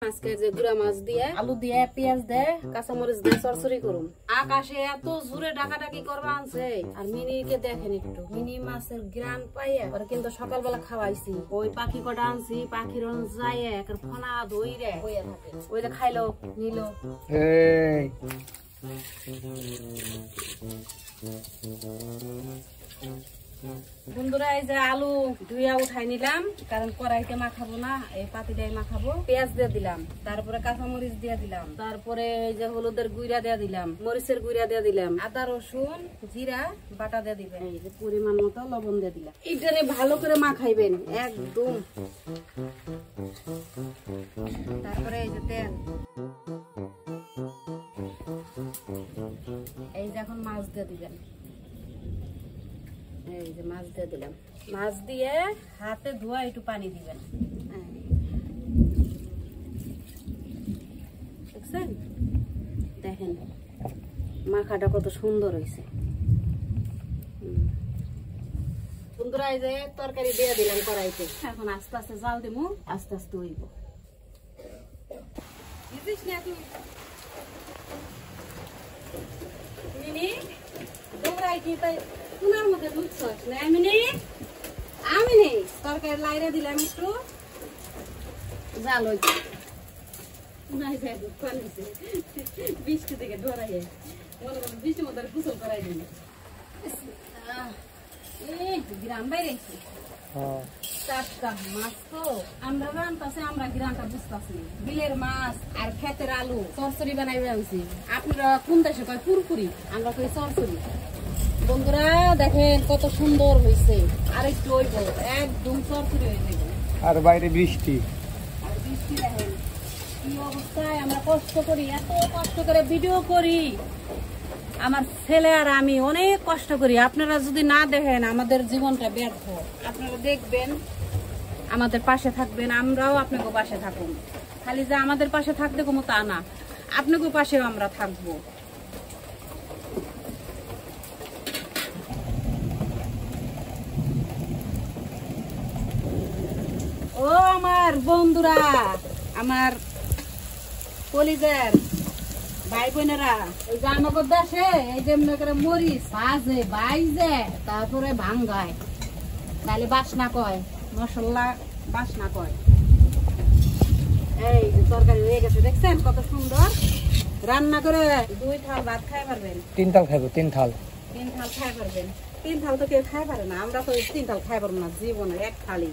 আজকে যে গুড়া মাছ দিয়ে আলু দিয়ে পেঁয়াজ দিয়ে কাঁচামরিচ দিয়ে চরচরি করুম। আকাশে এত জোরে ডাকাডাকি করবা আনছে আর মিনিকে দেখেন একটু মিনি মাছের গ্রান পাইয়া আর কিন্তু সকালবেলা খাওয়াইছি ওই পাখি কটা আনছি পাখির যায় একের ফনা দইরে হইয়া থাকে ওইটা খাইলো নিল। বন্ধুরা এই যে আলু ধুইয়া উঠাই নিলাম কারণ কড়াইতে মাখাবো না এই পাতিটাই মাখাবো। পেঁয়াজ দিয়ে দিলাম, তারপরে কাঁচামরিচ দিয়ে দিলাম, তারপরে এই যে হলুদের গুঁড়া দিয়ে দিলাম, মরিচের গুঁড়া দিয়ে দিলাম, আদা রসুন জিরা বাটা দিয়ে দিবেন, এই যে পরিমাণ মতো লবণ দিয়ে দিলাম। এইটারে ভালো করে মাখাইবেন একদম। তারপরে এই যে তেল, এই যে এখন মাছ দিয়ে দিবেন। এই যে মাছ দিয়ে দিলাম, মাছ দিয়ে হাতে ধোয়া একটু পানি দিবেন। দেখছেন দেখেন মাখাটা কত সুন্দর হয়েছে। বন্ধুরা এই যে তরকারি দিয়ে দিলাম কড়াইতে, এখন আস্তে আস্তে জাল দিমু, আস্তে আস্তে হইব। তোমার মধ্যে ঢুকছস না আমি নেই তরকারি লাইরে দিলাম একটু জাল হইছে বৃষ্টি থেকে ডরাইয়ে মনে করেন বৃষ্টির মধ্যে গোসল করাই দিল। গ্রাম বাইরে টাটকা মাছ তো আমরা রান্তাছি, আমরা গ্রামটা বুঝতেছি। বিলের মাছ আর ক্ষেতের আলু চরচরি বানাই আনছি। আপনারা কোন দেশে কয় পুরপুরি, আমরা কই চরচরি। বন্ধুরা দেখেন কত সুন্দর হয়েছে, আর একটু হইব একদম চরচরি হয়ে যাবে। আর বাইরে বৃষ্টি, আর বৃষ্টি দেখেন কি অবস্থায়। আমরা কষ্ট করি, এত কষ্ট করে ভিডিও করি, আমার ছেলে আর আমি অনেক কষ্ট করি। আপনারা যদি না দেখেন আমাদের জীবনটা ব্যর্থ। আপনারা দেখবেন, আমাদের পাশে থাকবেন, আমরাও আপনাকে পাশে থাকুন। খালি যে আমাদের পাশে থাকতে কোনো তা না, আপনাকে পাশেও আমরা থাকবো। ও আমার বন্ধুরা, আমার কলিজার ভাই বোনেরা, এই যে আমাদের দেশে এই যে মনে করে মরিচ ভাজে বাইজে তারপরে ভাঙ্গায়, তাহলে বাসনা কয়, মশলা বাসনা কয়। এই যে তরকারি হয়ে গেছে, দেখছেন কত সুন্দর। রান্না করে 2 থাল ভাত খাই পারবেন। 3 থাল খাইবো, 3 থাল খাই পারবেন। 3 থাল তো কেউ খাই পারে না, আমরা তো 3 থাল খাই পারবো না জীবনে, 1 থালি।